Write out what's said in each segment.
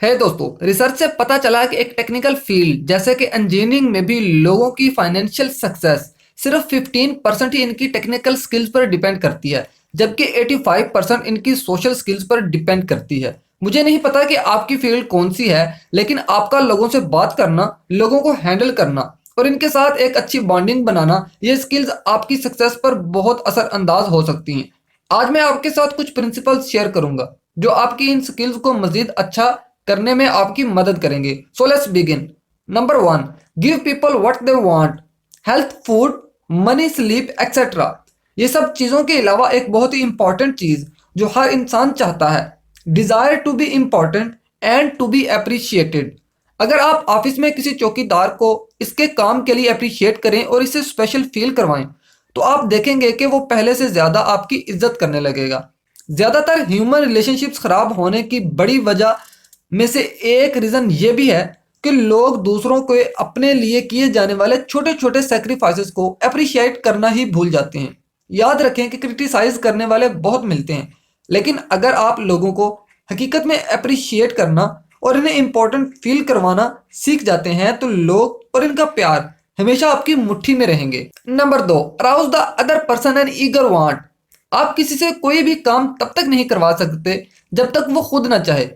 है दोस्तों, रिसर्च से पता चला कि एक टेक्निकल फील्ड जैसे कि इंजीनियरिंग में भी लोगों की फाइनेंशियल सक्सेस सिर्फ 15% ही इनकी टेक्निकल स्किल्स पर डिपेंड करती है, जबकि 85% इनकी सोशल स्किल्स पर डिपेंड करती है। मुझे नहीं पता कि आपकी फील्ड कौन सी है, लेकिन आपका लोगों से बात करना, लोगों को हैंडल करना और इनके साथ एक अच्छी बॉन्डिंग बनाना, ये स्किल्स आपकी सक्सेस पर बहुत असरअंदाज हो सकती हैं। आज मैं आपके साथ कुछ प्रिंसिपल्स शेयर करूंगा जो आपकी इन स्किल्स को मजीद अच्छा करने में आपकी मदद करेंगे। So let's begin. Number 1, give people what they want. Health, food, money, sleep etcetera, ये सब चीज़ों के अलावा एक बहुत ही इंपॉर्टेंट चीज़ जो हर इंसान चाहता है, desire to be important and to be appreciated. अगर आप ऑफिस में किसी चौकीदार को इसके काम के लिए अप्रिशिएट करें और इसे स्पेशल फील करवाएं, तो आप देखेंगे कि वो पहले से ज़्यादा आपकी इज्जत करने लगेगा। ज़्यादातर ह्यूमन रिलेशनशिप्स ख़राब होने की बड़ी वजह में से एक रीज़न ये भी है कि लोग दूसरों को अपने लिए किए जाने वाले छोटे छोटे सेक्रीफाइसेस को अप्रिशिएट करना ही भूल जाते हैं। याद रखें कि क्रिटिसाइज करने वाले बहुत मिलते हैं, लेकिन अगर आप लोगों को हकीकत में अप्रिशिएट करना और इन्हें इम्पोर्टेंट फील करवाना सीख जाते हैं, तो लोग और इनका प्यार हमेशा आपकी मुट्ठी में रहेंगे। Number 2, arouse the other person and eager want. आप किसी से कोई भी काम तब तक नहीं करवा सकते जब तक वो खुद ना चाहे।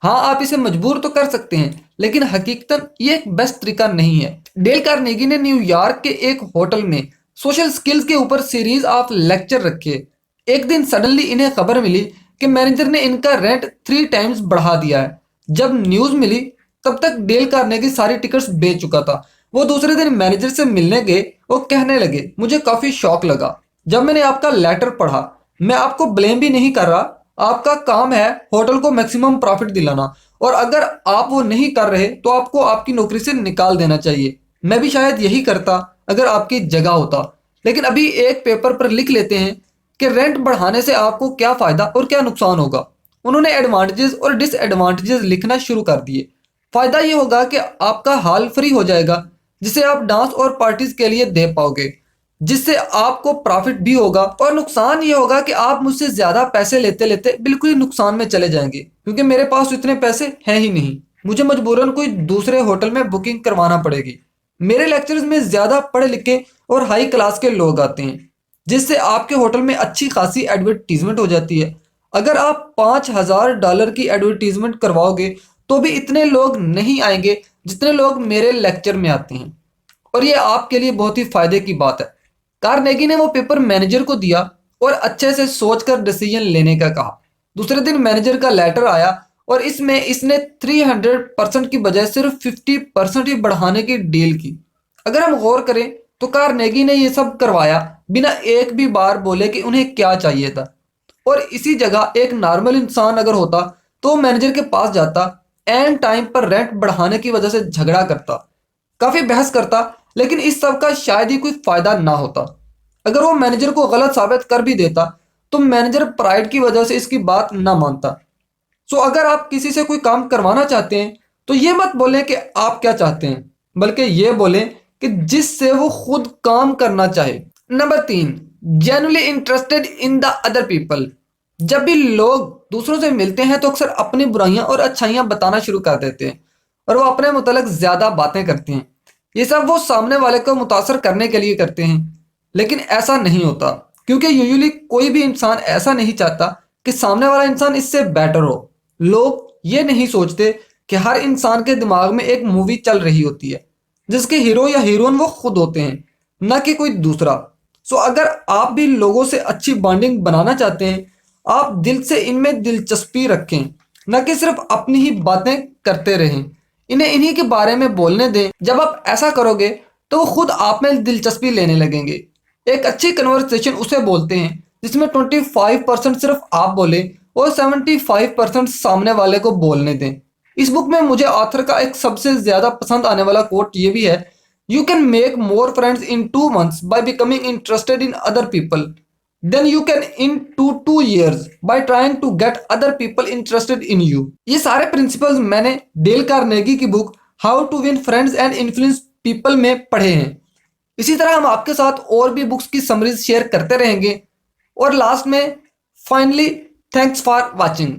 हाँ, आप इसे मजबूर तो कर सकते हैं, लेकिन हकीकतन ये एक बेस्ट तरीका नहीं है। डेल कार्नेगी ने न्यूयॉर्क के एक होटल में सोशल स्किल्स के ऊपर सीरीज ऑफ लेक्चर रखे। एक दिन सडनली इन्हें खबर मिली कि मैनेजर ने इनका रेंट 3 टाइम्स बढ़ा दिया है। जब न्यूज़ मिली, तब तक डेल कार्नेगी सारी टिकट्स बेच चुका था। वो दूसरे दिन मैनेजर से मिलने गए। वो कहने लगे, मुझे काफ़ी शौक लगा जब मैंने आपका लेटर पढ़ा। मैं आपको ब्लेम भी नहीं कर रहा, आपका काम है होटल को मैक्सिमम प्रॉफिट दिलाना, और अगर आप वो नहीं कर रहे तो आपको आपकी नौकरी से निकाल देना चाहिए। मैं भी शायद यही करता अगर आपकी जगह होता। लेकिन अभी एक पेपर पर लिख लेते हैं कि रेंट बढ़ाने से आपको क्या फ़ायदा और क्या नुकसान होगा। उन्होंने एडवांटेजेस और डिसएडवांटेजेस लिखना शुरू कर दिए। फ़ायदा ये होगा कि आपका हाल फ्री हो जाएगा, जिसे आप डांस और पार्टीज के लिए दे पाओगे, जिससे आपको प्रॉफिट भी होगा। और नुकसान ये होगा कि आप मुझसे ज़्यादा पैसे लेते लेते बिल्कुल ही नुकसान में चले जाएंगे, क्योंकि मेरे पास इतने पैसे हैं ही नहीं। मुझे मजबूरन कोई दूसरे होटल में बुकिंग करवाना पड़ेगी। मेरे लेक्चर्स में ज़्यादा पढ़े लिखे और हाई क्लास के लोग आते हैं, जिससे आपके होटल में अच्छी खासी एडवर्टीजमेंट हो जाती है। अगर आप $5,000 की एडवर्टीजमेंट करवाओगे तो भी इतने लोग नहीं आएंगे जितने लोग मेरे लेक्चर में आते हैं, और ये आपके लिए बहुत ही फायदे की बात है। कार्नेगी ने वो पेपर मैनेजर को दिया और अच्छे से सोचकर डिसीजन लेने का कहा। दूसरे दिन मैनेजर का लेटर आया और इसमें इसने 300% की बजाय सिर्फ 50% ही बढ़ाने की डील की। अगर हम गौर करें तो कार्नेगी ने ये सब करवाया बिना एक भी बार बोले कि उन्हें क्या चाहिए था। और इसी जगह एक नॉर्मल इंसान अगर होता तो मैनेजर के पास जाता, एंड टाइम पर रेंट बढ़ाने की वजह से झगड़ा करता, काफ़ी बहस करता, लेकिन इस सब का शायद ही कोई फायदा ना होता। अगर वो मैनेजर को गलत साबित कर भी देता तो मैनेजर प्राइड की वजह से इसकी बात ना मानता। सो अगर आप किसी से कोई काम करवाना चाहते हैं तो ये मत बोलें कि आप क्या चाहते हैं, बल्कि ये बोलें कि जिससे वो खुद काम करना चाहे। Number 3, genuinely interested in the other people. जब भी लोग दूसरों से मिलते हैं तो अक्सर अपनी बुराइयां और अच्छाइयां बताना शुरू कर देते हैं, और वो अपने मुतालिक ज़्यादा बातें करते हैं। ये सब वो सामने वाले को मुतासर करने के लिए करते हैं, लेकिन ऐसा नहीं होता, क्योंकि यूजुअली कोई भी इंसान ऐसा नहीं चाहता कि सामने वाला इंसान इससे बेटर हो। लोग ये नहीं सोचते कि हर इंसान के दिमाग में एक मूवी चल रही होती है जिसके हीरो या हीरोइन वो खुद होते हैं, न कि कोई दूसरा। सो अगर आप भी लोगों से अच्छी बॉन्डिंग बनाना चाहते हैं, आप दिल से इनमें दिलचस्पी रखें, न कि सिर्फ अपनी ही बातें करते रहें। इन्हें इन्हीं के बारे में बोलने दें। जब आप ऐसा करोगे तो वो खुद आप में दिलचस्पी लेने लगेंगे। एक अच्छी कन्वर्सेशन उसे बोलते हैं जिसमें 25% सिर्फ आप बोले और 75% सामने वाले को बोलने दें। इस बुक में मुझे ऑथर का एक सबसे ज़्यादा पसंद आने वाला कोट ये भी है, you can make more friends in 2 months by becoming interested in other people than you can in 2 years by trying to get other people interested in you. ये सारे प्रिंसिपल्स मैंने डेल कार्नेगी की book how to win friends and influence people में पढ़े हैं। इसी तरह हम आपके साथ और भी बुक्स की समरीज शेयर करते रहेंगे। और लास्ट में फाइनली, थैंक्स फॉर वॉचिंग।